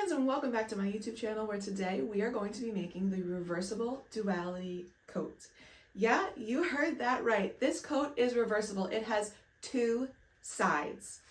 friends, and welcome back to my YouTube channel, where today we are going to be making the reversible duality coat. Yeah, you heard that right. This coat is reversible. It has two sides.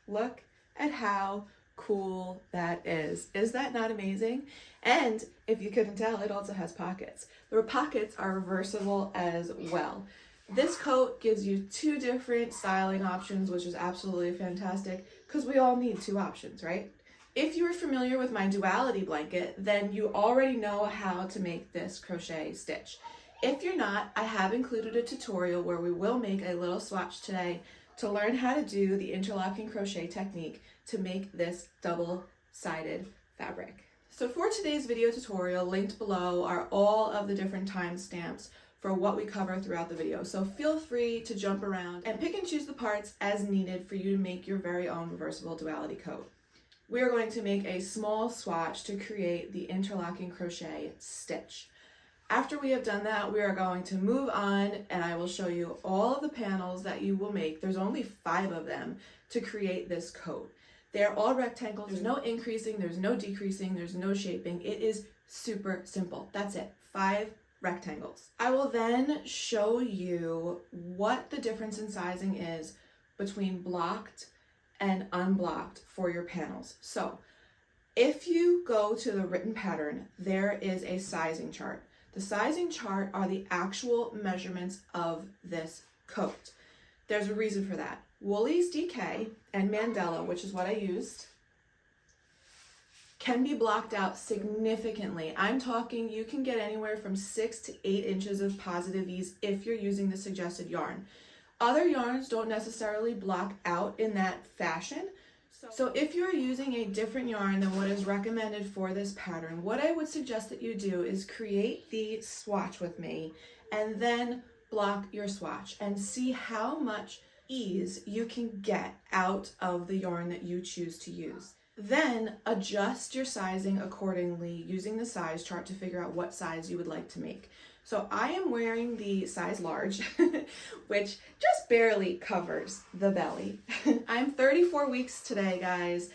Look at how cool that is. Is that not amazing? And if you couldn't tell, it also has pockets. The pockets are reversible as well. This coat gives you two different styling options, which is absolutely fantastic because we all need two options, right? If you are familiar with my duality blanket, then you already know how to make this crochet stitch. If you're not, I have included a tutorial where we will make a little swatch today to learn how to do the interlocking crochet technique to make this double-sided fabric. So for today's video tutorial, linked below are all of the different timestamps for what we cover throughout the video. So feel free to jump around and pick and choose the parts as needed for you to make your very own reversible duality coat. We are going to make a small swatch to create the interlocking crochet stitch. After we have done that, we are going to move on and I will show you all of the panels that you will make. There's only 5 of them to create this coat. They're all rectangles. There's no increasing, there's no decreasing, there's no shaping. It is super simple. That's it. 5 rectangles. I will then show you what the difference in sizing is between blocked and unblocked for your panels. So if you go to the written pattern, there is a sizing chart. The sizing chart are the actual measurements of this coat. There's a reason for that. Woolies DK and Mandela, which is what I used, can be blocked out significantly. I'm talking you can get anywhere from 6 to 8 inches of positive ease if you're using the suggested yarn. Other yarns don't necessarily block out in that fashion. So if you're using a different yarn than what is recommended for this pattern, what I would suggest that you do is create the swatch with me and then block your swatch and see how much ease you can get out of the yarn that you choose to use. Then adjust your sizing accordingly using the size chart to figure out what size you would like to make. So I am wearing the size large, which just barely covers the belly. I'm 34 weeks today, guys.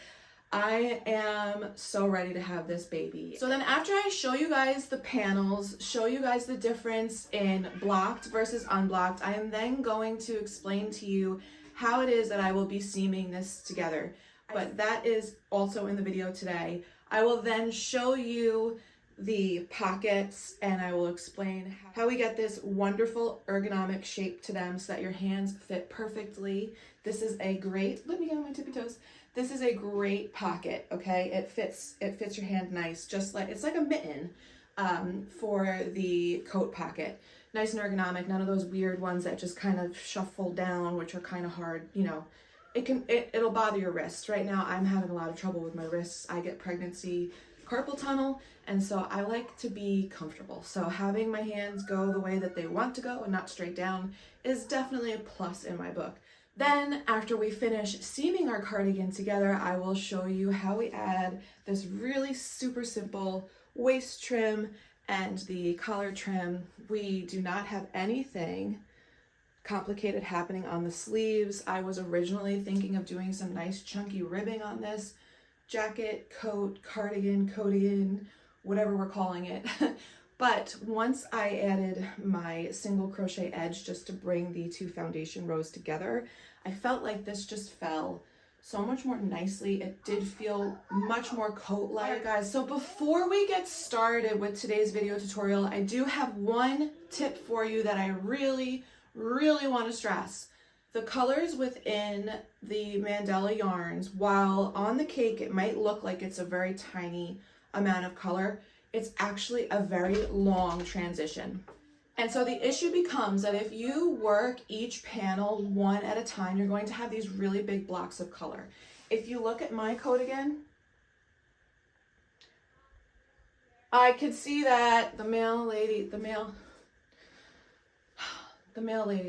I am so ready to have this baby. So then after I show you guys the panels, show you guys the difference in blocked versus unblocked, I am then going to explain to you how it is that I will be seaming this together. But that is also in the video today. I will then show you the pockets and I will explain how we get this wonderful ergonomic shape to them so that your hands fit perfectly. This is a great, let me get on my tippy toes. This is a great pocket, okay? It fits your hand nice, just like, it's like a mitten for the coat pocket. Nice and ergonomic, none of those weird ones that just kind of shuffle down, which are kind of hard, you know. It'll bother your wrists. Right now I'm having a lot of trouble with my wrists. I get pregnancy carpal tunnel, and so I like to be comfortable. So having my hands go the way that they want to go and not straight down is definitely a plus in my book. Then after we finish seaming our cardigan together, I will show you how we add this really super simple waist trim and the collar trim. We do not have anything complicated happening on the sleeves. I was originally thinking of doing some nice chunky ribbing on this jacket, coat, cardigan, coatigan, whatever we're calling it. But once I added my single crochet edge just to bring the 2 foundation rows together, I felt like this just fell so much more nicely. It did feel much more coat-like. Alright guys, so before we get started with today's video tutorial, I do have one tip for you that I really want to stress. The colors within the Mandela yarns, while on the cake it might look like it's a very tiny amount of color, it's actually a very long transition. And so the issue becomes that if you work each panel one at a time, you're going to have these really big blocks of color. If you look at my coat again, I could see that the male lady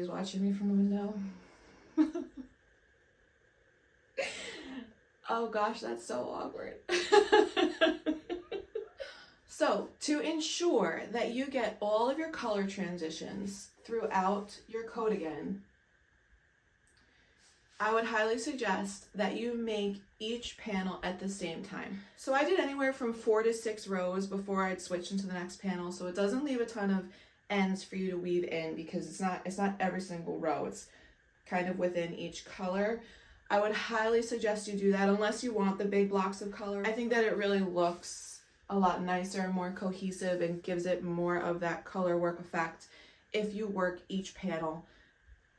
is watching me from the window. Oh gosh, that's so awkward. So to ensure that you get all of your color transitions throughout your coat again, I would highly suggest that you make each panel at the same time. So I did anywhere from 4 to 6 rows before I'd switch into the next panel, so it doesn't leave a ton of ends for you to weave in, because it's not every single row, it's kind of within each color. I would highly suggest you do that unless you want the big blocks of color. I think that it really looks a lot nicer, more cohesive, and gives it more of that color work effect if you work each panel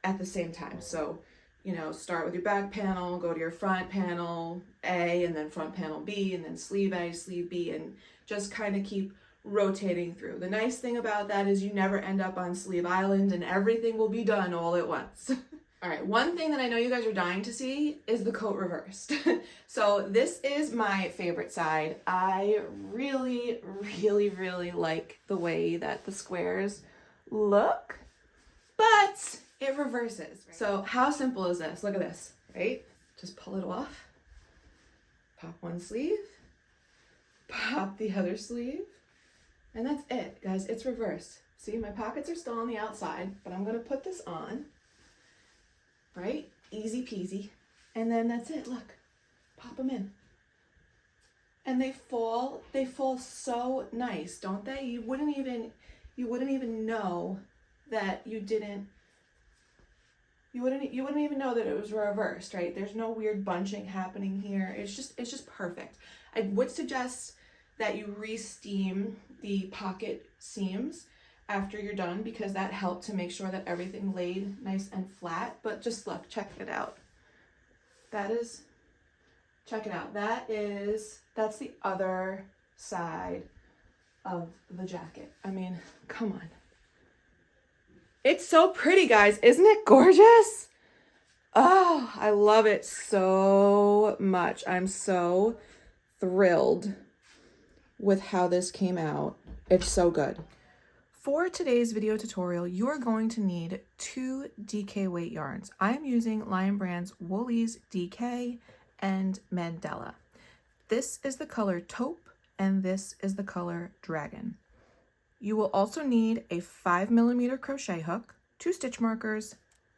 at the same time. So, you know, start with your back panel, go to your front panel A, and then front panel B, and then sleeve A, sleeve B, and just kind of keep rotating through. The nice thing about that is you never end up on Sleeve Island, and everything will be done all at once. All right, one thing that I know you guys are dying to see is the coat reversed. So this is my favorite side. I really, really, really like the way that the squares look, but it reverses. So how simple is this? Look at this, right? Just pull it off, pop one sleeve, pop the other sleeve, and that's it, guys. It's reversed. See, my pockets are still on the outside, but I'm gonna put this on, right? Easy peasy. And then that's it, look, pop them in. And they fall so nice, don't they? You wouldn't even know that you didn't, you wouldn't even know that it was reversed, right? There's no weird bunching happening here. It's just perfect. I would suggest that you re-steam the pocket seams after you're done, because that helped to make sure that everything laid nice and flat. But just look, check it out. Check it out. That's the other side of the jacket. I mean, come on. It's so pretty, guys. Isn't it gorgeous? Oh, I love it so much. I'm so thrilled with how this came out. It's so good. For today's video tutorial, you are going to need 2 DK weight yarns. I am using Lion Brand's Woolies DK and Mandela. This is the color Taupe, and this is the color Dragon. You will also need a 5mm crochet hook, 2 stitch markers,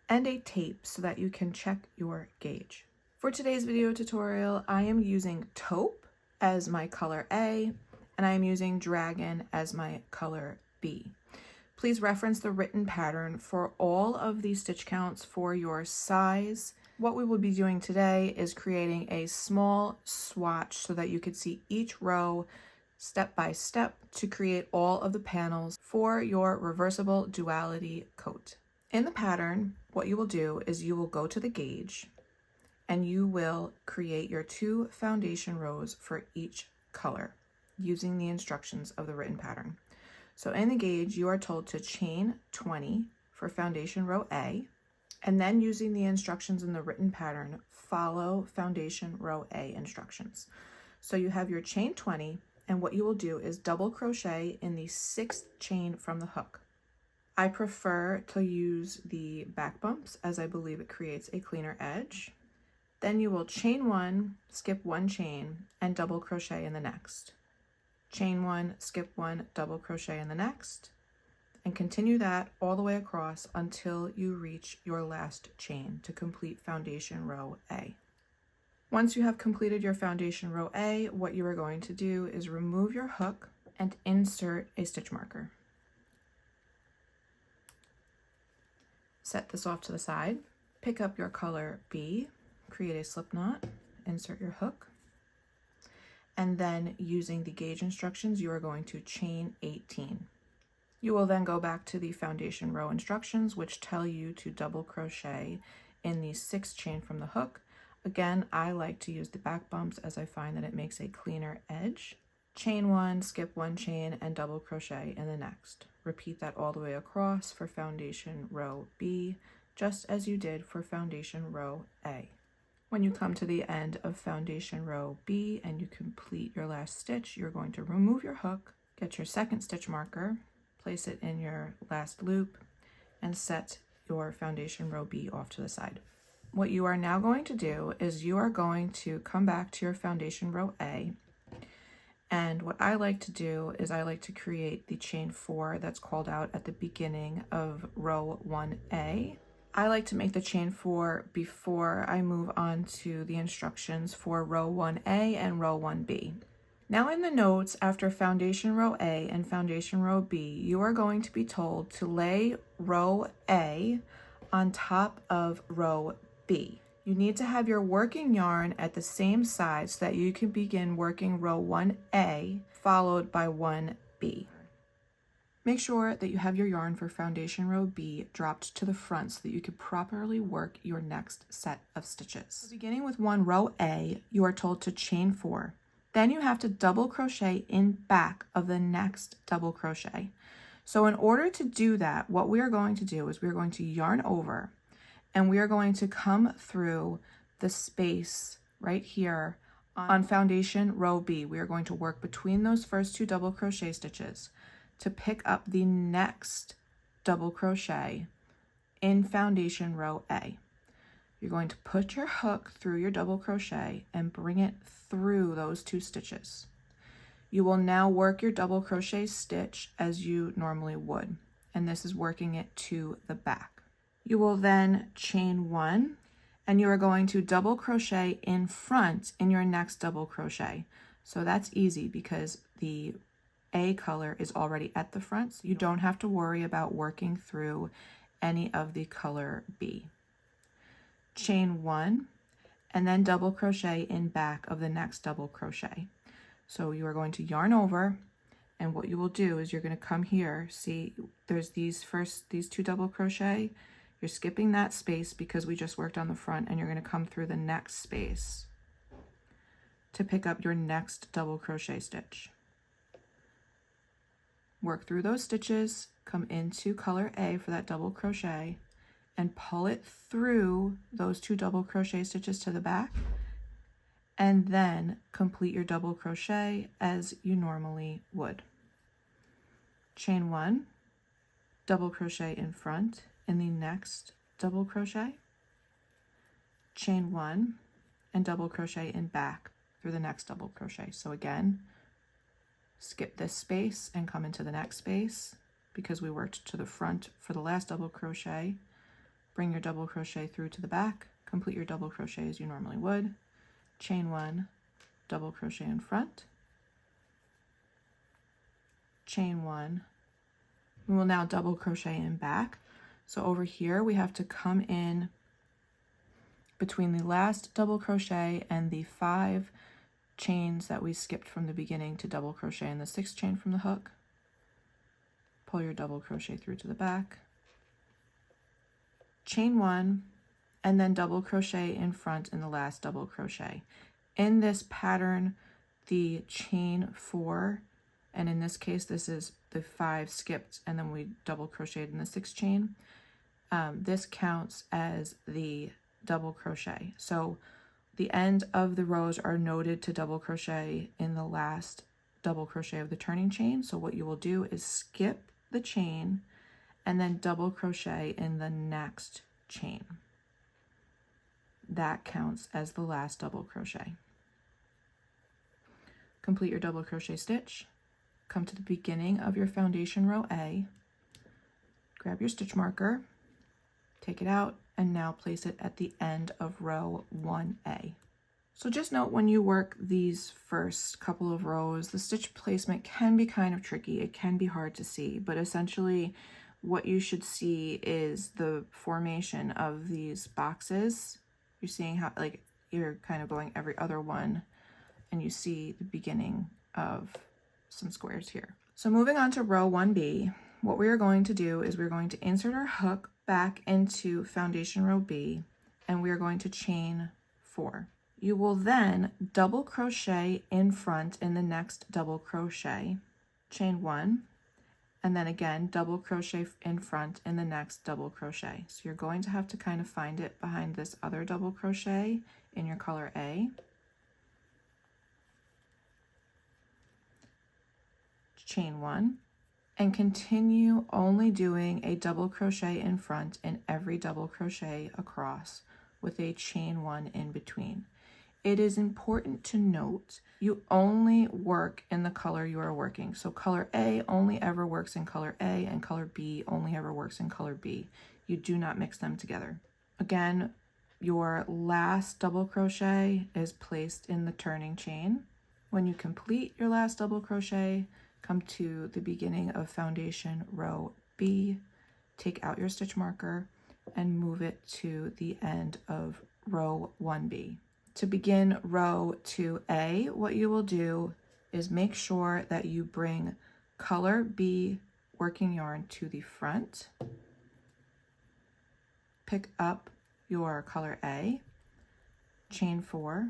and a tape so that you can check your gauge. For today's video tutorial, I am using Taupe as my color A, and I am using Dragon as my color B. Please reference the written pattern for all of these stitch counts for your size. What we will be doing today is creating a small swatch so that you could see each row step by step to create all of the panels for your reversible duality coat. In the pattern, what you will do is you will go to the gauge and you will create your 2 foundation rows for each color using the instructions of the written pattern. So in the gauge, you are told to chain 20 for foundation row A, and then using the instructions in the written pattern, follow foundation row A instructions. So you have your chain 20, and what you will do is double crochet in the 6th chain from the hook. I prefer to use the back bumps as I believe it creates a cleaner edge. Then you will chain 1, skip 1 chain, and double crochet in the next. Chain 1, skip 1, double crochet in the next, and continue that all the way across until you reach your last chain to complete foundation row A. Once you have completed your foundation row A, what you are going to do is remove your hook and insert a stitch marker. Set this off to the side, pick up your color B, create a slip knot, insert your hook, and then using the gauge instructions, you are going to chain 18. You will then go back to the foundation row instructions, which tell you to double crochet in the 6th chain from the hook. Again, I like to use the back bumps as I find that it makes a cleaner edge. Chain 1, skip 1 chain, and double crochet in the next. Repeat that all the way across for foundation row B, just as you did for foundation row A. When you come to the end of foundation row B and you complete your last stitch, you're going to remove your hook, get your 2nd stitch marker, place it in your last loop, and set your foundation row B off to the side. What you are now going to do is you are going to come back to your foundation row A, and what I like to do is I like to create the chain 4 that's called out at the beginning of row 1A. I like to make the chain 4 before I move on to the instructions for row 1A and row 1B. Now in the notes after foundation row A and foundation row B, you are going to be told to lay row A on top of row B. You need to have your working yarn at the same side so that you can begin working row 1A followed by 1B. Make sure that you have your yarn for foundation row B dropped to the front so that you can properly work your next set of stitches. So beginning with row A, you are told to chain 4. Then you have to double crochet in back of the next double crochet. So in order to do that, what we are going to do is we are going to yarn over and we are going to come through the space right here on foundation row B. We are going to work between those first 2 double crochet stitches to pick up the next double crochet in foundation row A. You're going to put your hook through your double crochet and bring it through those 2 stitches. You will now work your double crochet stitch as you normally would, and this is working it to the back. You will then chain 1, and you are going to double crochet in front in your next double crochet. So that's easy because the A color is already at the front, so you don't have to worry about working through any of the color B. Chain 1 and then double crochet in back of the next double crochet. So you are going to yarn over, and what you will do is you're going to come here. See, there's these 2 double crochet. You're skipping that space because we just worked on the front, and you're going to come through the next space to pick up your next double crochet stitch. Work through those stitches, come into color A for that double crochet, and pull it through those 2 double crochet stitches to the back, and then complete your double crochet as you normally would. Chain 1, double crochet in front in the next double crochet, chain 1, and double crochet in back through the next double crochet. So again, skip this space and come into the next space because we worked to the front for the last double crochet. Bring your double crochet through to the back, complete your double crochet as you normally would, chain 1, double crochet in front, chain 1. We will now double crochet in back. So over here we have to come in between the last double crochet and the 5 chains that we skipped from the beginning to double crochet in the 6th chain from the hook. Pull your double crochet through to the back, chain 1, and then double crochet in front in the last double crochet. In this pattern, the chain 4, and in this case this is the 5 skipped and then we double crocheted in the 6th chain, this counts as the double crochet. So the end of the rows are noted to double crochet in the last double crochet of the turning chain. So what you will do is skip the chain and then double crochet in the next chain. That counts as the last double crochet. Complete your double crochet stitch, come to the beginning of your foundation row A, grab your stitch marker, take it out, and now place it at the end of row 1A. So just note when you work these first couple of rows, the stitch placement can be kind of tricky. It can be hard to see, but essentially what you should see is the formation of these boxes. You're seeing how, like, you're kind of going every other one, and you see the beginning of some squares here. So moving on to row 1B, what we are going to do is we're going to insert our hook back into foundation row B, and we are going to chain 4. You will then double crochet in front in the next double crochet, chain 1, and then again double crochet in front in the next double crochet. So you're going to have to kind of find it behind this other double crochet in your color A, chain 1, and continue only doing a double crochet in front in every double crochet across with a chain 1 in between. It is important to note you only work in the color you are working. So color A only ever works in color A, and color B only ever works in color B. You do not mix them together. Again, your last double crochet is placed in the turning chain. When you complete your last double crochet, come to the beginning of foundation row B, take out your stitch marker and move it to the end of row 1B. To begin row 2A, what you will do is make sure that you bring color B working yarn to the front, pick up your color A, chain 4,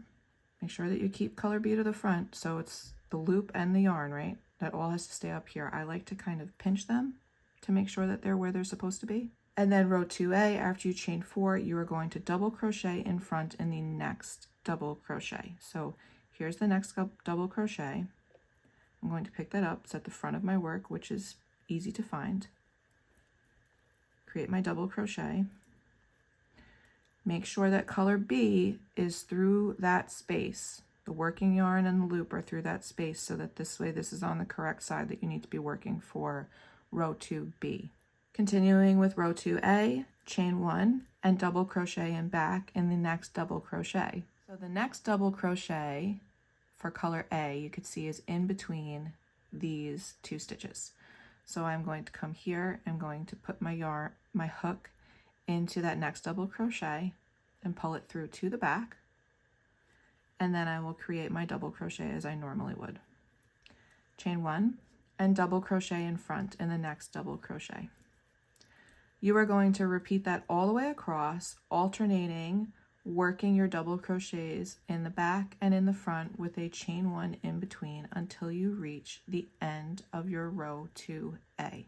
make sure that you keep color B to the front so it's the loop and the yarn, right? That all has to stay up here. I like to kind of pinch them to make sure that they're where they're supposed to be. And then row 2A, after you chain 4, you are going to double crochet in front in the next double crochet. So here's the next double crochet. I'm going to pick that up, it's at the front of my work, which is easy to find. Create my double crochet. Make sure that color B is through that space. The working yarn and the loop are through that space so that this way this is on the correct side that you need to be working for row 2B. Continuing with row 2A, chain 1 and double crochet in back in the next double crochet. So the next double crochet for color A, you could see, is in between these two stitches. So I'm going to come here, I'm going to put my hook into that next double crochet and pull it through to the back, and then I will create my double crochet as I normally would. Chain 1 and double crochet in front in the next double crochet. You are going to repeat that all the way across, alternating, working your double crochets in the back and in the front with a chain 1 in between until you reach the end of your row 2A.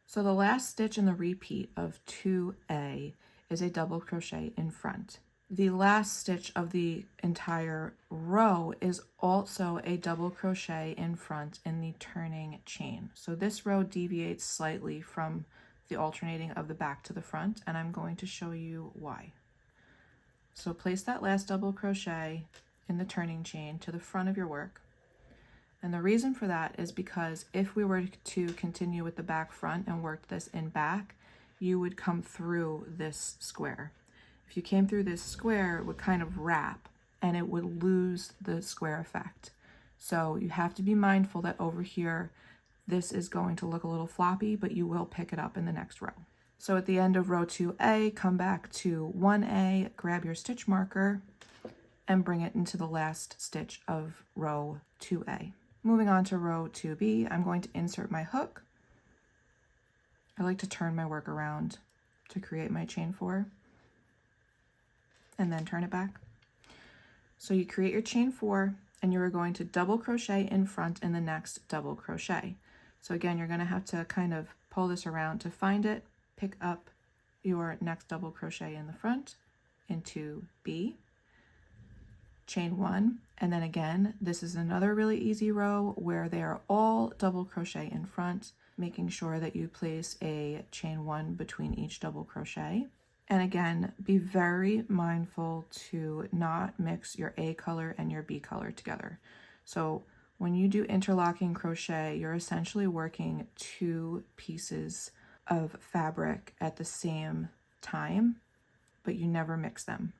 So the last stitch in the repeat of 2A is a double crochet in front. The last stitch of the entire row is also a double crochet in front in the turning chain. So this row deviates slightly from the alternating of the back to the front, and I'm going to show you why. So place that last double crochet in the turning chain to the front of your work. And the reason for that is because if we were to continue with the back front and work this in back, you would come through this square. If you came through this square, it would kind of wrap and it would lose the square effect. So you have to be mindful that over here, this is going to look a little floppy, but you will pick it up in the next row. So at the end of row 2A, come back to 1A, grab your stitch marker and bring it into the last stitch of row 2A. Moving on to row 2B, I'm going to insert my hook. I like to turn my work around to create my chain 4 and then turn it back. So you create your chain 4 and you are going to double crochet in front in the next double crochet. So again, you're going to have to kind of pull this around to find it, pick up your next double crochet in the front into B, chain 1, and then again, this is another really easy row where they are all double crochet in front, making sure that you place a chain 1 between each double crochet. And again, be very mindful to not mix your A color and your B color together. So when you do interlocking crochet, you're essentially working two pieces of fabric at the same time, but you never mix them.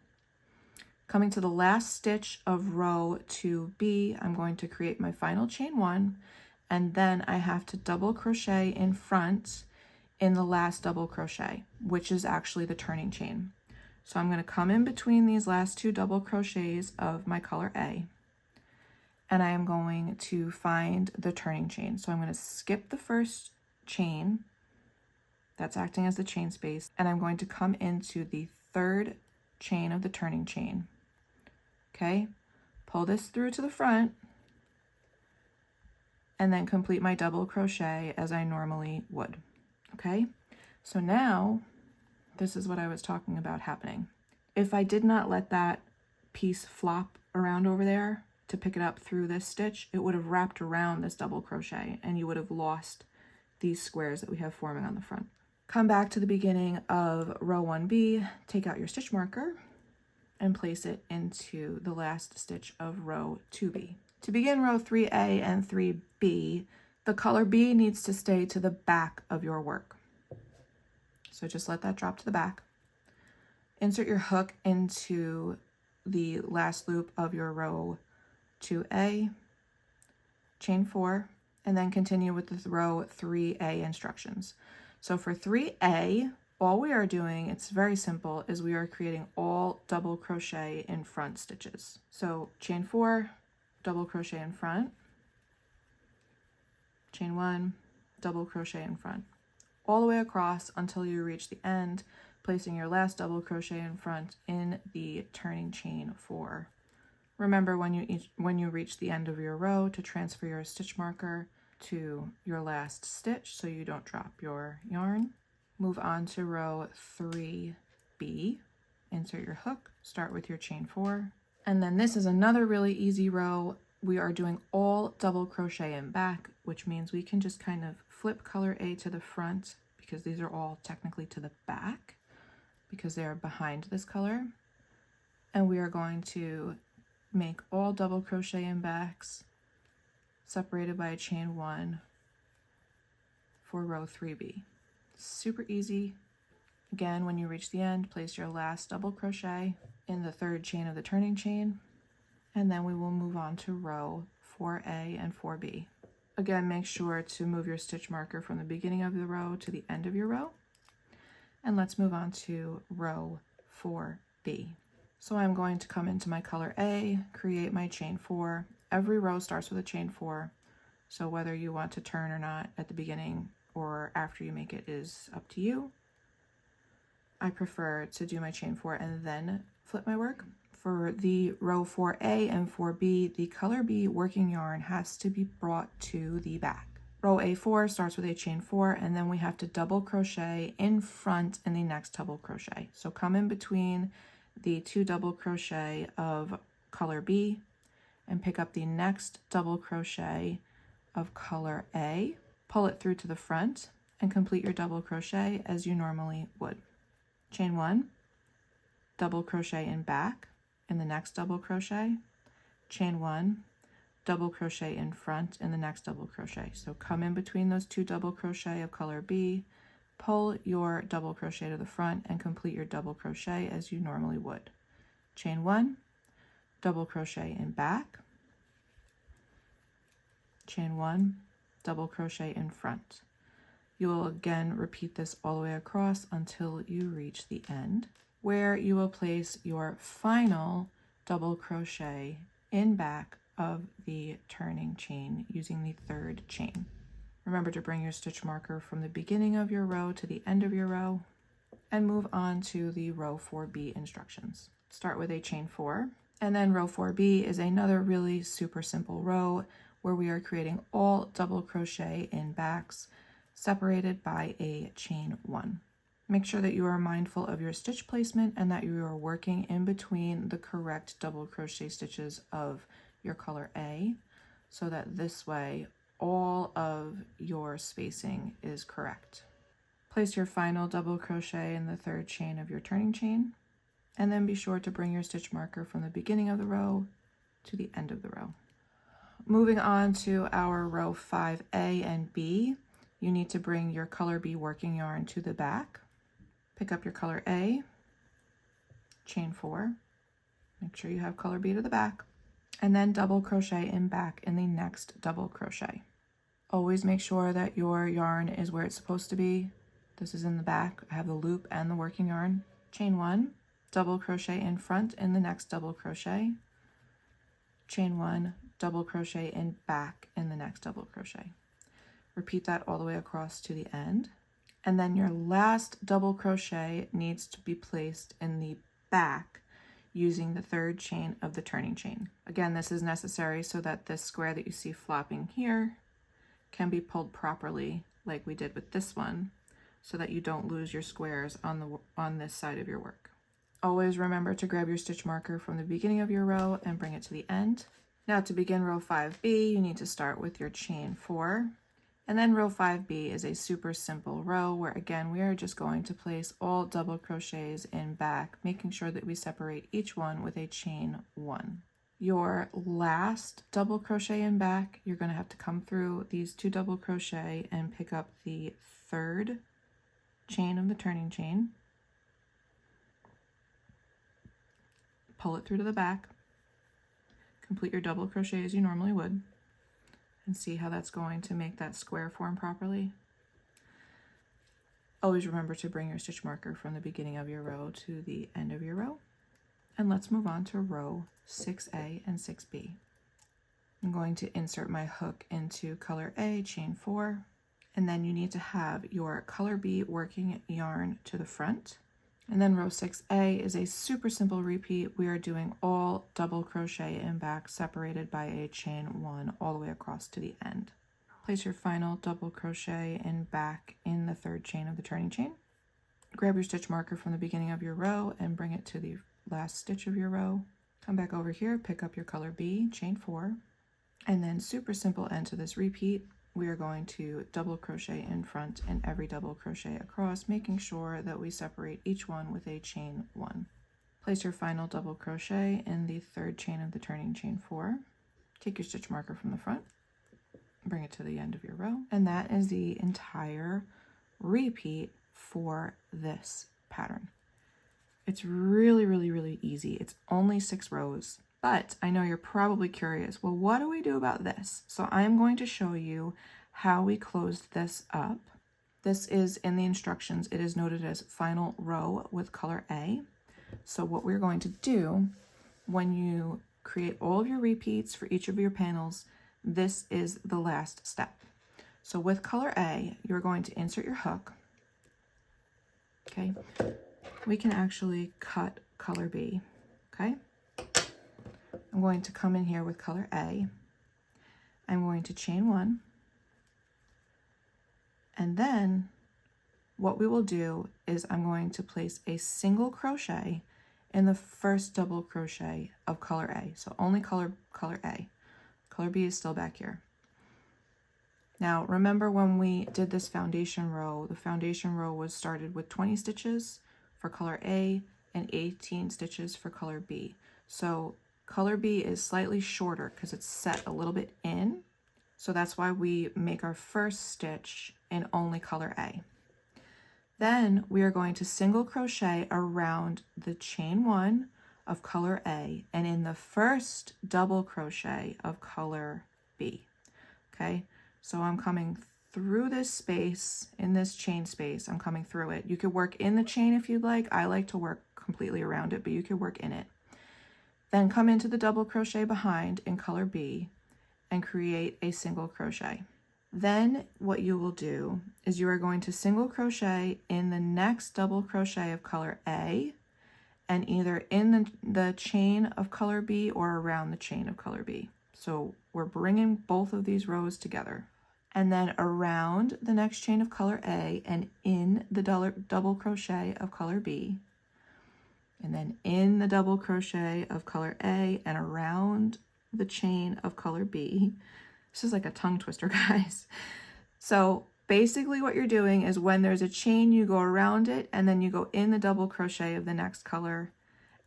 Coming to the last stitch of row 2B, I'm going to create my final chain 1, and then I have to double crochet in front in the last double crochet, which is actually the turning chain. So I'm going to come in between these last two double crochets of my color A, and I am going to find the turning chain. So I'm going to skip the first chain that's acting as the chain space, and I'm going to come into the third chain of the turning chain. Okay, pull this through to the front and then complete my double crochet as I normally would. Okay, so now this is what I was talking about happening. If I did not let that piece flop around over there to pick it up through this stitch, it would have wrapped around this double crochet and you would have lost these squares that we have forming on the front. Come back to the beginning of row 1B, take out your stitch marker and place it into the last stitch of row 2B. To begin row 3A and 3B, the color B needs to stay to the back of your work. So just let that drop to the back. Insert your hook into the last loop of your row 2A, chain 4, and then continue with the row 3A instructions. So for 3A, all we are doing, it's very simple, is we are creating all double crochet in front stitches. So chain 4, double crochet in front, chain 1, double crochet in front, all the way across until you reach the end, placing your last double crochet in front in the turning chain 4. Remember when you reach the end of your row to transfer your stitch marker to your last stitch so you don't drop your yarn. Move on to row 3B, insert your hook, start with your chain 4, and then this is another really easy row. We are doing all double crochet in back, which means we can just kind of flip color A to the front, because these are all technically to the back because they are behind this color, and we are going to make all double crochet in backs separated by a chain 1 for row 3B. Super easy. Again, when you reach the end, place your last double crochet in the third chain of the turning chain, and then we will move on to row 4A and 4B. Again, make sure to move your stitch marker from the beginning of the row to the end of your row. And let's move on to row 4B. So I'm going to come into my color A, create my chain 4. Every row starts with a chain 4. So whether you want to turn or not at the beginning or after you make it is up to you. I prefer to do my chain 4 and then flip my work. For the row 4A and 4B, the color B working yarn has to be brought to the back. Row A4 starts with a chain 4, and then we have to double crochet in front in the next double crochet. So come in between the 2 double crochet of color B and pick up the next double crochet of color A, pull it through to the front, and complete your double crochet as you normally would. Chain 1, double crochet in back in the next double crochet, chain 1, double crochet in front in the next double crochet. So come in between those 2 double crochet of color B, pull your double crochet to the front, and complete your double crochet as you normally would. Chain 1, double crochet in back, chain 1, double crochet in front. You will again repeat this all the way across until you reach the end, where you will place your final double crochet in back of the turning chain using the third chain. Remember to bring your stitch marker from the beginning of your row to the end of your row, and move on to the row 4B instructions. Start with a chain 4, and then row 4B is another really super simple row where we are creating all double crochet in backs separated by a chain 1. Make sure that you are mindful of your stitch placement and that you are working in between the correct double crochet stitches of your color A, so that this way all of your spacing is correct. Place your final double crochet in the third chain of your turning chain, and then be sure to bring your stitch marker from the beginning of the row to the end of the row. Moving on to our row 5A and B, you need to bring your color B working yarn to the back. Pick up your color A, chain 4, make sure you have color B to the back, and then double crochet in back in the next double crochet. Always make sure that your yarn is where it's supposed to be. This is in the back. I have the loop and the working yarn. Chain 1, double crochet in front in the next double crochet, chain 1, double crochet in back in the next double crochet. Repeat that all the way across to the end, and then your last double crochet needs to be placed in the back using the third chain of the turning chain. Again, this is necessary so that this square that you see flopping here can be pulled properly like we did with this one, so that you don't lose your squares on this side of your work. Always remember to grab your stitch marker from the beginning of your row and bring it to the end. Now to begin row 5B, you need to start with your chain 4. And then row 5B is a super simple row where again we are just going to place all double crochets in back, making sure that we separate each one with a chain 1. Your last double crochet in back, you're going to have to come through these 2 double crochet and pick up the third chain of the turning chain, pull it through to the back, complete your double crochet as you normally would, and see how that's going to make that square form properly. Always remember to bring your stitch marker from the beginning of your row to the end of your row. And let's move on to row 6A and 6B. I'm going to insert my hook into color A, chain 4, and then you need to have your color B working yarn to the front. And then row 6A is a super simple repeat. We are doing all double crochet in back, separated by a chain 1 all the way across to the end. Place your final double crochet in back in the third chain of the turning chain. Grab your stitch marker from the beginning of your row and bring it to the last stitch of your row. Come back over here, pick up your color B, chain 4, and then super simple end to this repeat. We are going to double crochet in front and every double crochet across, making sure that we separate each one with a chain 1. Place your final double crochet in the third chain of the turning chain 4. Take your stitch marker from the front, bring it to the end of your row, and that is the entire repeat for this pattern. It's really, really, really easy. It's only 6 rows, but I know you're probably curious, well, what do we do about this? So I'm going to show you how we closed this up. This is in the instructions. It is noted as final row with color A. So what we're going to do when you create all of your repeats for each of your panels, this is the last step. So with color A, you're going to insert your hook. Okay, we can actually cut color B. Okay, I'm going to come in here with color A. I'm going to chain 1. And then what we will do is I'm going to place a single crochet in the first double crochet of color A. So only color A. Color B is still back here. Now remember when we did this foundation row, the foundation row was started with 20 stitches for color A and 18 stitches for color B. So color B is slightly shorter because it's set a little bit in. So that's why we make our first stitch in only color A. Then we are going to single crochet around the chain 1 of color A and in the first double crochet of color B. Okay, so I'm coming through this space, in this chain space, I'm coming through it. You could work in the chain if you'd like. I like to work completely around it, but you could work in it. Then come into the double crochet behind in color B and create a single crochet. Then what you will do is you are going to single crochet in the next double crochet of color A and either in the chain of color B or around the chain of color B. So we're bringing both of these rows together. And then around the next chain of color A and in the double crochet of color B. And then in the double crochet of color A and around the chain of color B. This is like a tongue twister, guys. So basically what you're doing is when there's a chain, you go around it and then you go in the double crochet of the next color.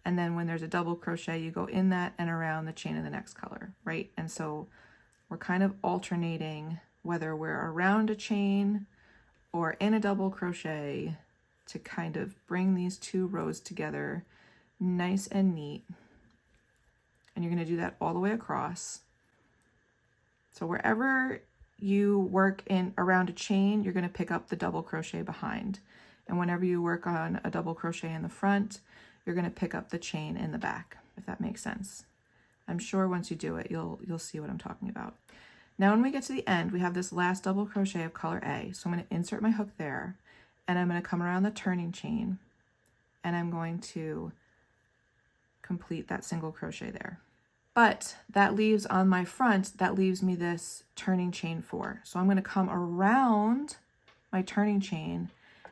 And then when there's a double crochet, you go in that and around the chain of the next color, right? And so we're kind of alternating whether we're around a chain or in a double crochet to kind of bring these 2 rows together nice and neat. And you're going to do that all the way across. So wherever you work in around a chain, you're going to pick up the double crochet behind. And whenever you work on a double crochet in the front, you're going to pick up the chain in the back, if that makes sense. I'm sure once you do it, you'll see what I'm talking about. Now when we get to the end, we have this last double crochet of color A. So I'm going to insert my hook there and I'm going to come around the turning chain and I'm going to complete that single crochet there. But that leaves on my front, that leaves me this turning chain 4. So I'm going to come around my turning chain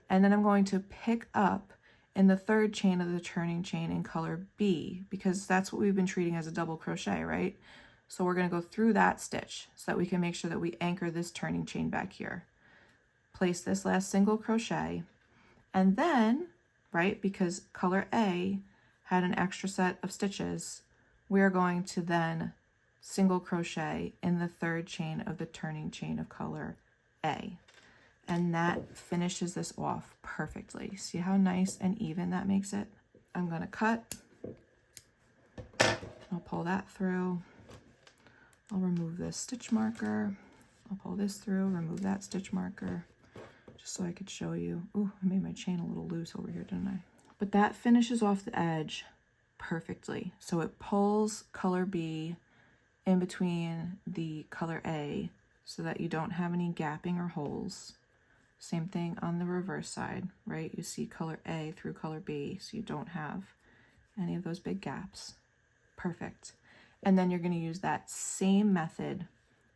and then I'm going to pick up in the third chain of the turning chain in color B because that's what we've been treating as a double crochet, right? So we're going to go through that stitch so that we can make sure that we anchor this turning chain back here. Place this last single crochet and then, right, because color A had an extra set of stitches, we are going to then single crochet in the third chain of the turning chain of color A. and that finishes this off perfectly. See how nice and even that makes it? I'm gonna cut. I'll pull that through. I'll remove this stitch marker. I'll pull this through, remove that stitch marker, just so I could show you. Ooh, I made my chain a little loose over here, didn't I? But that finishes off the edge perfectly. So it pulls color B in between the color A so that you don't have any gapping or holes. Same thing on the reverse side, right? You see color A through color B, so you don't have any of those big gaps. Perfect. And then you're going to use that same method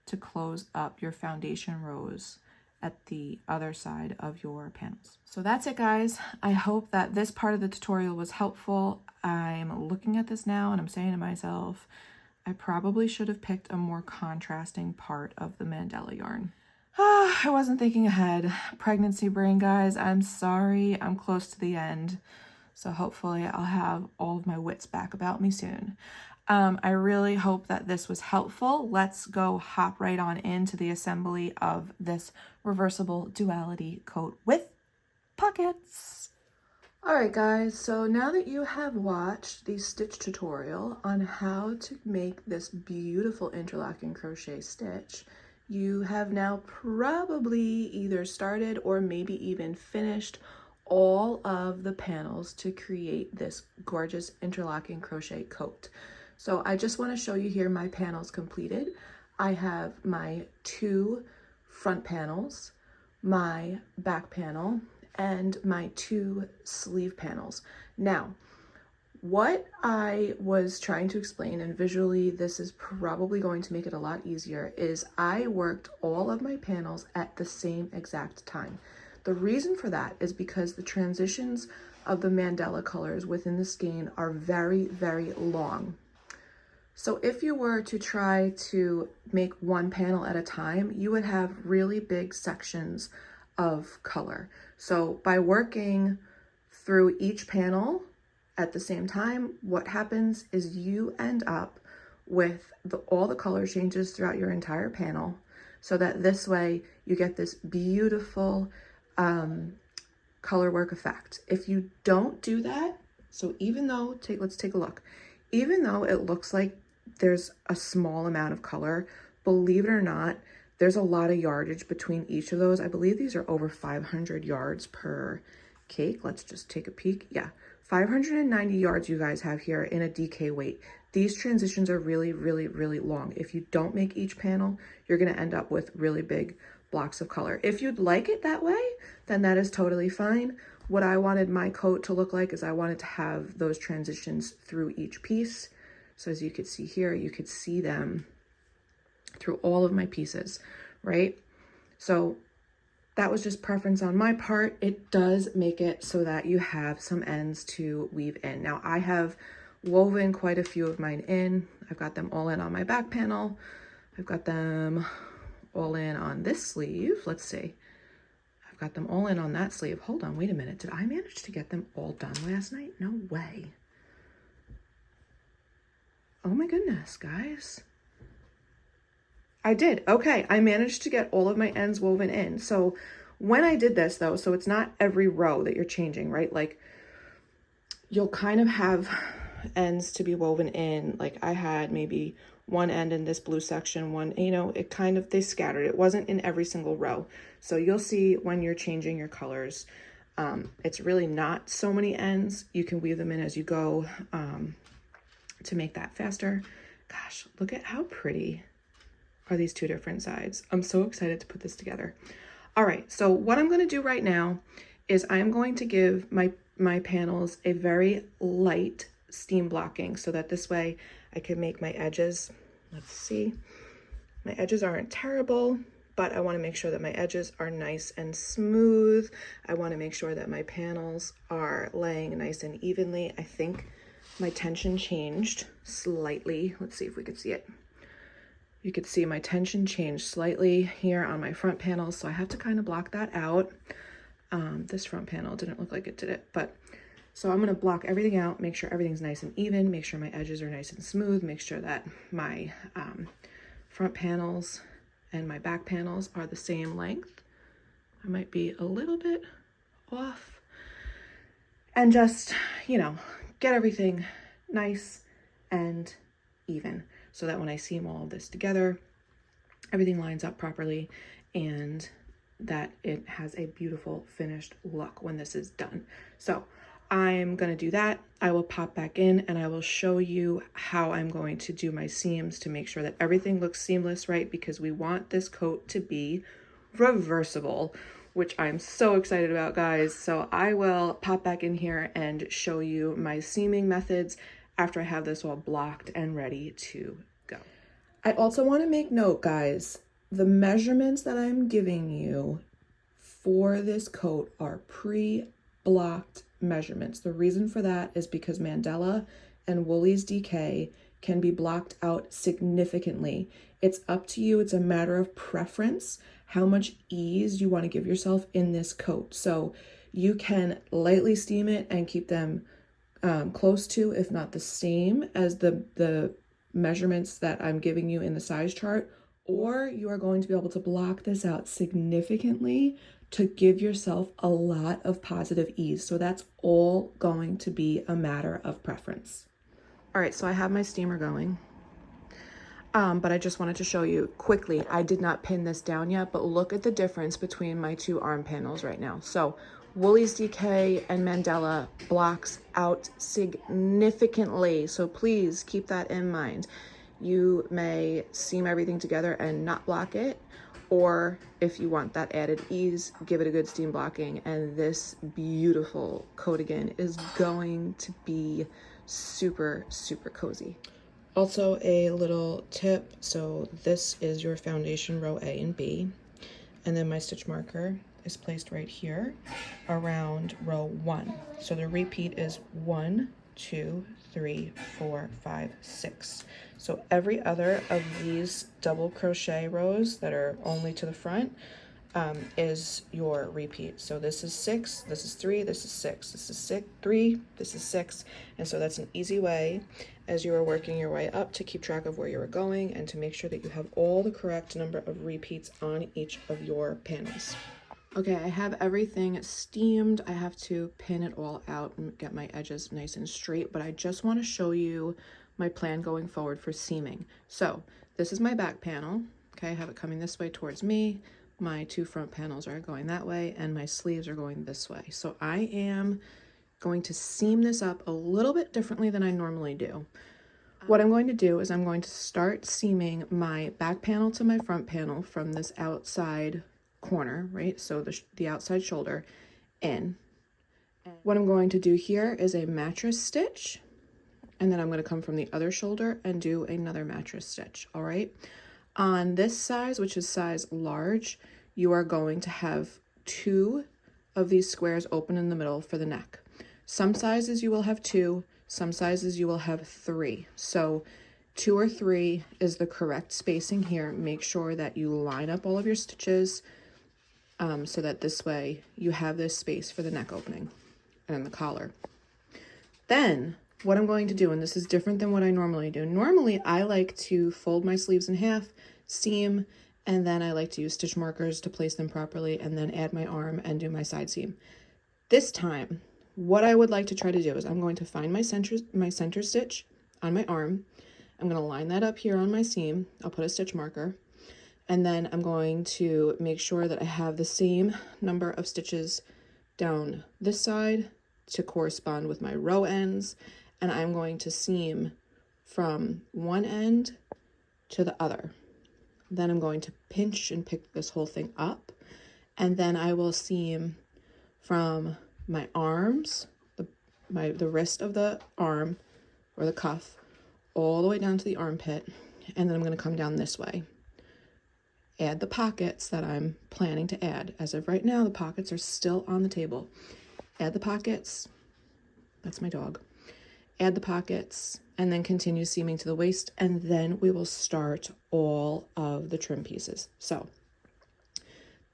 to close up your foundation rows at the other side of your panels. So that's it, guys. I hope that this part of the tutorial was helpful. I'm looking at this now and I'm saying to myself, I probably should have picked a more contrasting part of the mandala yarn. I wasn't thinking ahead. Pregnancy brain, guys. I'm sorry. I'm close to the end. So hopefully I'll have all of my wits back about me soon. I really hope that this was helpful. Let's go hop right on into the assembly of this reversible duality coat with pockets. All right, guys, so now that you have watched the stitch tutorial on how to make this beautiful interlocking crochet stitch, you have now probably either started or maybe even finished all of the panels to create this gorgeous interlocking crochet coat. So I just want to show you here my panels completed. I have my 2 front panels, my back panel, and my 2 sleeve panels. Now, what I was trying to explain, and visually this is probably going to make it a lot easier, is I worked all of my panels at the same exact time. The reason for that is because the transitions of the mandala colors within the skein are very, very long. So if you were to try to make one panel at a time, you would have really big sections of color. So by working through each panel at the same time, what happens is you end up with all the color changes throughout your entire panel, so that this way you get this beautiful color work effect. If you don't do that, so even though, let's take a look, even though it looks like there's a small amount of color, believe it or not, there's a lot of yardage between each of those. I believe these are over 500 yards per cake. Let's just take a peek. Yeah, 590 yards you guys have here in a DK weight. These transitions are really, really, really long. If you don't make each panel, you're going to end up with really big blocks of color. If you'd like it that way, then that is totally fine. What I wanted my coat to look like is I wanted to have those transitions through each piece. So as you could see here, you could see them through all of my pieces, right? So that was just preference on my part. It does make it so that you have some ends to weave in. Now I have woven quite a few of mine in. I've got them all in on my back panel. I've got them all in on this sleeve. Let's see. I've got them all in on that sleeve. Hold on, wait a minute. Did I manage to get them all done last night? No way. Oh my goodness, guys. I did. Okay, I managed to get all of my ends woven in. So when I did this though, so it's not every row that you're changing, right? Like you'll kind of have ends to be woven in. Like I had maybe one end in this blue section, one, you know, it kind of, they scattered. It wasn't in every single row. So you'll see when you're changing your colors, it's really not so many ends. You can weave them in as you go to make that faster. Gosh, look at how pretty are these 2 different sides. I'm so excited to put this together. All right, so what I'm going to do right now is I'm going to give my panels a very light steam blocking so that this way I can make my edges. Let's see. My edges aren't terrible, but I want to make sure that my edges are nice and smooth. I want to make sure that my panels are laying nice and evenly. I think my tension changed slightly. Let's see if we could see it. You could see my tension changed slightly here on my front panels, so I have to kind of block that out. This front panel didn't look like it did it, but so I'm going to block everything out, make sure everything's nice and even, make sure my edges are nice and smooth, make sure that my front panels and my back panels are the same length. I might be a little bit off, and just, you know, get everything nice and even so that when I seam all of this together, everything lines up properly and that it has a beautiful finished look when this is done. So I'm gonna do that. I will pop back in and I will show you how I'm going to do my seams to make sure that everything looks seamless, right? Because we want this coat to be reversible, which I'm so excited about, guys. So I will pop back in here and show you my seaming methods after I have this all blocked and ready to go. I also want to make note, guys, the measurements that I'm giving you for this coat are pre-blocked measurements. The reason for that is because Mandala and Woolly's DK can be blocked out significantly. It's up to you. It's a matter of preference, how much ease you want to give yourself in this coat. So you can lightly steam it and keep them close to, if not the same as the measurements that I'm giving you in the size chart, or you are going to be able to block this out significantly to give yourself a lot of positive ease. So that's all going to be a matter of preference. All right, so I have my steamer going, but I just wanted to show you quickly, I did not pin this down yet, but look at the difference between my two arm panels right now. So Woolly's DK and Mandala blocks out significantly, so please keep that in mind. You may seam everything together and not block it, or if you want that added ease, give it a good steam blocking, and this beautiful coatigan is going to be super, super cozy. Also, a little tip, so this is your foundation row A and B, and then my stitch marker is placed right here around row 1. So the repeat is 1, 2, 3, 4, 5, 6. So every other of these double crochet rows that are only to the front is your repeat. So this is 6, this is 3, this is 6, this is 6, 3, this is 6. And so that's an easy way as you are working your way up to keep track of where you are going and to make sure that you have all the correct number of repeats on each of your panels. Okay, I have everything steamed. I have to pin it all out and get my edges nice and straight, but I just want to show you my plan going forward for seaming. So this is my back panel. Okay, I have it coming this way towards me. My two front panels are going that way and my sleeves are going this way. So I am going to seam this up a little bit differently than I normally do. What I'm going to do is I'm going to start seaming my back panel to my front panel from this outside corner, right? So the outside shoulder in. What I'm going to do here is a mattress stitch, and then I'm going to come from the other shoulder and do another mattress stitch. All right. On this size, which is size large, you are going to have 2 of these squares open in the middle for the neck. Some sizes you will have 2, some sizes you will have 3. So 2 or 3 is the correct spacing here. Make sure that you line up all of your stitches so that this way you have this space for the neck opening and the collar. Then what I'm going to do, and this is different than what I normally do. Normally I like to fold my sleeves in half, seam, and then I like to use stitch markers to place them properly and then add my arm and do my side seam. This time, what I would like to try to do is I'm going to find my center stitch on my arm. I'm going to line that up here on my seam. I'll put a stitch marker, and then I'm going to make sure that I have the same number of stitches down this side to correspond with my row ends, and I'm going to seam from one end to the other. Then I'm going to pinch and pick this whole thing up, and then I will seam from my arms, the wrist of the arm or the cuff, all the way down to the armpit, and then I'm going to come down this way. Add the pockets that I'm planning to add. As of right now, the pockets are still on the table. Add the pockets. That's my dog. Add the pockets, and then continue seaming to the waist, and then we will start all of the trim pieces. So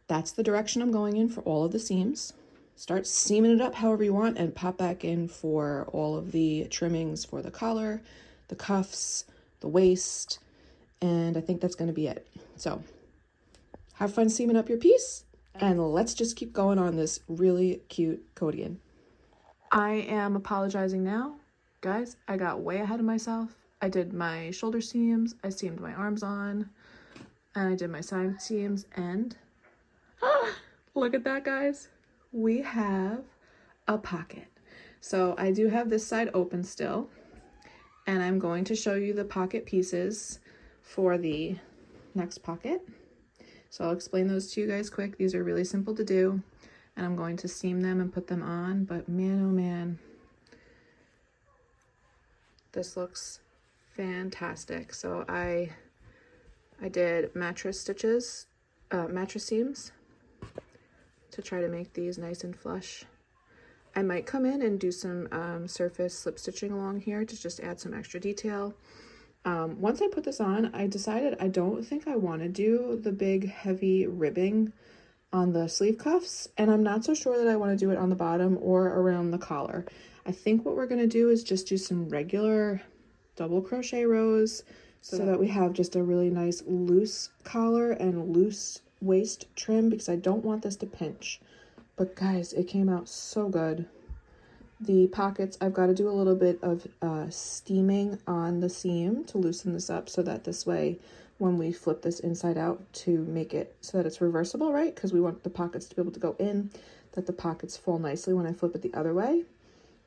that's the direction I'm going in for all of the seams. Start seaming it up however you want and pop back in for all of the trimmings for the collar, the cuffs, the waist, and I think that's going to be it. So have fun seaming up your piece, And let's just keep going on this really cute coatigan. I am apologizing now. Guys, I got way ahead of myself. I did my shoulder seams, I seamed my arms on, and I did my side seams, and look at that, guys. We have a pocket. So I do have this side open still, and I'm going to show you the pocket pieces for the next pocket. So I'll explain those to you guys quick. These are really simple to do, and I'm going to seam them and put them on, but man, oh man, this looks fantastic. So I did mattress stitches, mattress seams to try to make these nice and flush. I might come in and do some surface slip stitching along here to just add some extra detail. Once I put this on, I decided I don't think I want to do the big heavy ribbing on the sleeve cuffs, and I'm not so sure that I want to do it on the bottom or around the collar. I think what we're going to do is just do some regular double crochet rows so that we have just a really nice loose collar and loose waist trim, because I don't want this to pinch. But guys, it came out so good. The pockets, I've got to do a little bit of steaming on the seam to loosen this up, so that this way when we flip this inside out to make it so that it's reversible, right? Because we want the pockets to be able to go in, that the pockets fall nicely when I flip it the other way.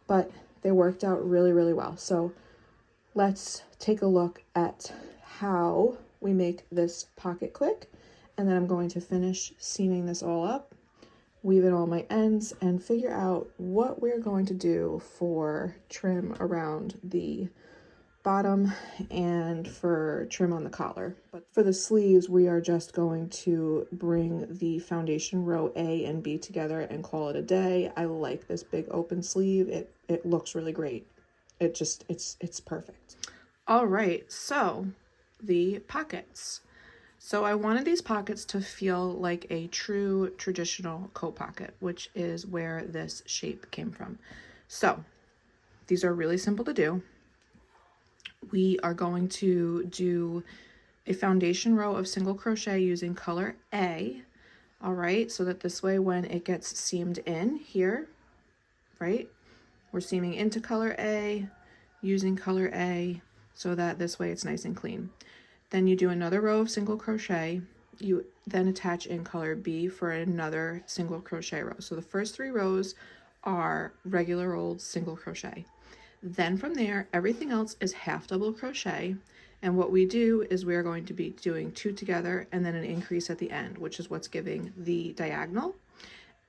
But they worked out really, really well. So let's take a look at how we make this pocket quick, and then I'm going to finish seaming this all up, weave in all my ends, and figure out what we're going to do for trim around the bottom and for trim on the collar. But for the sleeves, we are just going to bring the foundation row A and B together and call it a day. I like this big open sleeve. It looks really great. It's perfect. All right, so the pockets. So I wanted these pockets to feel like a true traditional coat pocket, which is where this shape came from. So these are really simple to do. We are going to do a foundation row of single crochet using color A, all right, so that this way when it gets seamed in here, right, we're seaming into color A, using color A, so that this way it's nice and clean. Then you do another row of single crochet. You then attach in color B for another single crochet row. So the first 3 rows are regular old single crochet. Then from there, everything else is half double crochet. And what we do is we are going to be doing 2 together and then an increase at the end, which is what's giving the diagonal.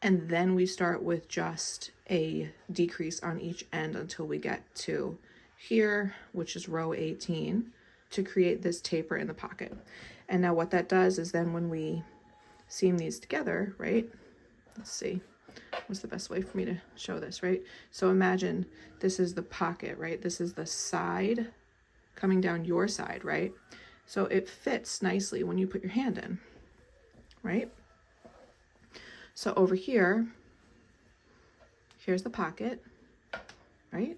And then we start with just a decrease on each end until we get to here, which is row 18. To create this taper in the pocket. And now what that does is then when we seam these together, right? Let's see, what's the best way for me to show this, right? So imagine this is the pocket, right? This is the side coming down your side, right? So it fits nicely when you put your hand in, right? So over here, here's the pocket, right?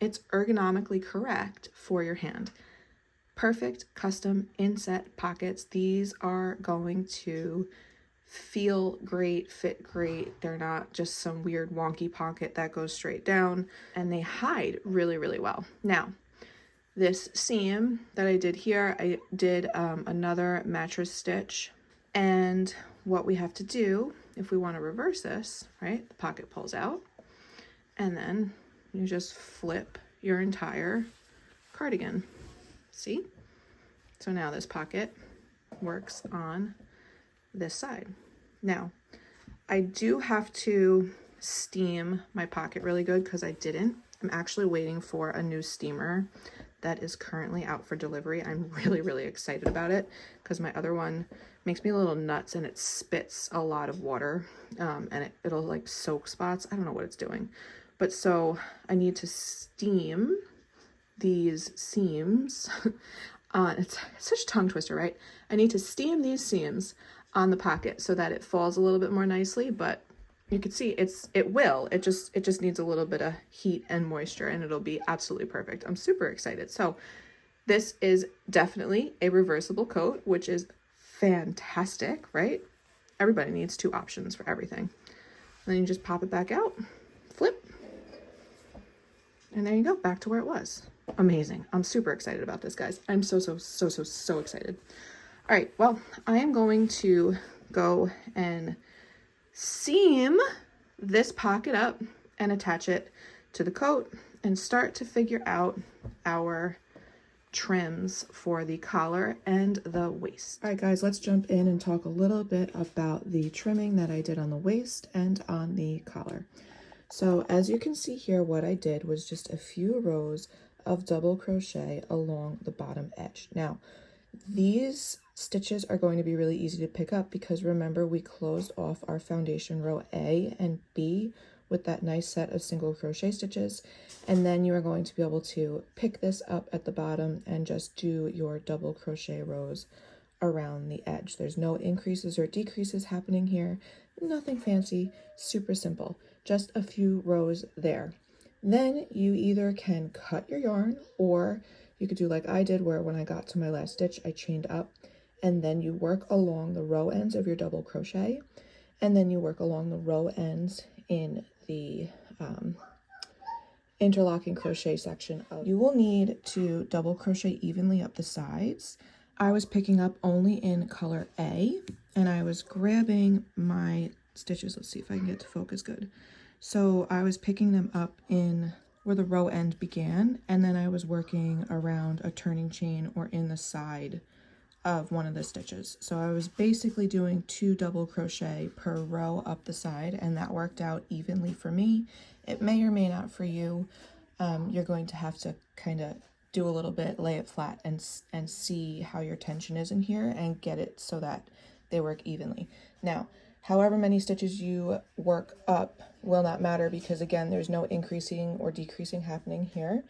It's ergonomically correct for your hand. Perfect custom inset pockets. These are going to feel great, fit great. They're not just some weird wonky pocket that goes straight down, and they hide really, really well. Now, this seam that I did here, I did another mattress stitch, and what we have to do if we want to reverse this, right? The pocket pulls out, and then you just flip your entire cardigan. See? So now this pocket works on this side. Now, I do have to steam my pocket really good because I didn't. I'm actually waiting for a new steamer that is currently out for delivery. I'm really, really excited about it because my other one makes me a little nuts and it spits a lot of water and it'll like soak spots. I don't know what it's doing. But so I need to steam these seams on, it's such a tongue twister, right? I need to steam these seams on the pocket so that it falls a little bit more nicely, but you can see it just needs a little bit of heat and moisture and it'll be absolutely perfect. I'm super excited. So this is definitely a reversible coat, which is fantastic, right? everybody needs 2 options for everything. Then you just pop it back out, flip, and there you go, back to where it was. Amazing. I'm super excited about this, guys. I'm so excited. All right, well, I am going to go and seam this pocket up and attach it to the coat and start to figure out our trims for the collar and the waist. All right, guys, let's jump in and talk a little bit about the trimming that I did on the waist and on the collar. So as you can see here, what I did was just a few rows of double crochet along the bottom edge. Now, these stitches are going to be really easy to pick up because remember we closed off our foundation row A and B with that nice set of single crochet stitches, and then you are going to be able to pick this up at the bottom and just do your double crochet rows around the edge. There's no increases or decreases happening here, nothing fancy, super simple, just a few rows there. Then you either can cut your yarn, or you could do like I did, where when I got to my last stitch I chained up, and then you work along the row ends of your double crochet, and then you work along the row ends in the interlocking crochet section. You will need to double crochet evenly up the sides. I was picking up only in color A, and I was grabbing my stitches. Let's see if I can get to focus good. So I was picking them up in where the row end began, and then I was working around a turning chain or in the side of one of the stitches. So I was basically doing 2 double crochet per row up the side, and that worked out evenly for me. It may or may not for you. You're going to have to kind of do a little bit, lay it flat, and see how your tension is in here and get it so that they work evenly. Now, however many stitches you work up will not matter because again, there's no increasing or decreasing happening here.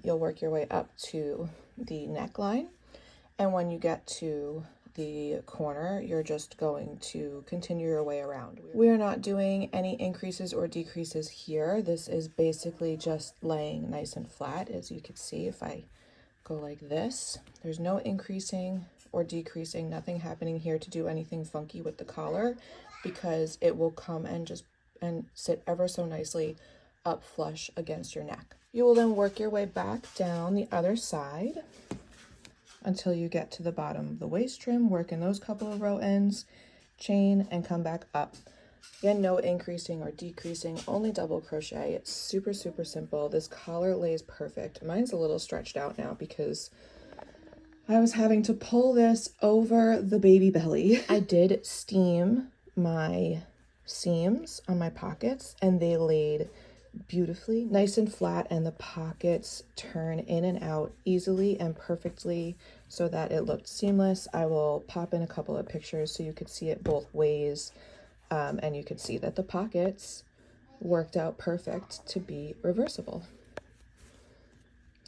You'll work your way up to the neckline, and when you get to the corner, you're just going to continue your way around. We are not doing any increases or decreases here. This is basically just laying nice and flat. As you can see, if I go like this, there's no increasing or decreasing, nothing happening here to do anything funky with the collar, because it will come and sit ever so nicely up flush against your neck. You will then work your way back down the other side until you get to the bottom of the waist trim, work in those couple of row ends, chain, and come back up. Again, no increasing or decreasing, only double crochet. It's super simple. This collar lays perfect. Mine's a little stretched out now because I was having to pull this over the baby belly. I did steam my seams on my pockets, and they laid beautifully, nice and flat, and the pockets turn in and out easily and perfectly so that it looked seamless. I will pop in a couple of pictures so you could see it both ways, and you could see that the pockets worked out perfect to be reversible.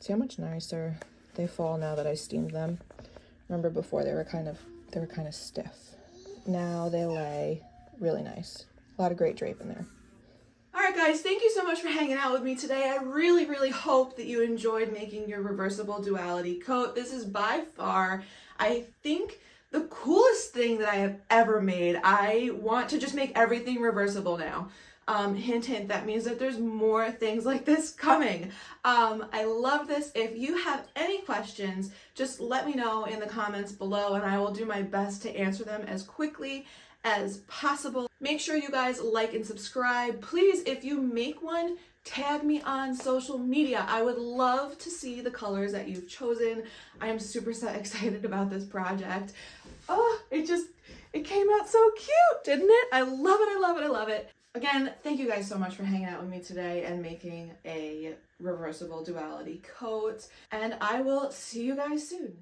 See how much nicer they fall now that I steamed them. Remember before they were kind of stiff. Now they lay really nice. A lot of great drape in there. Alright guys, thank you so much for hanging out with me today. I really hope that you enjoyed making your reversible duality coat. This is by far, I think, the coolest thing that I have ever made. I want to just make everything reversible now. Hint, that means that there's more things like this coming. I love this. If you have any questions, just let me know in the comments below and I will do my best to answer them as quickly as possible. Make sure you guys like and subscribe. Please, if you make one, tag me on social media. I would love to see the colors that you've chosen. I am super excited about this project. Oh, it came out so cute, didn't it? I love it, I love it. Again, thank you guys so much for hanging out with me today and making a reversible duality coat. And I will see you guys soon.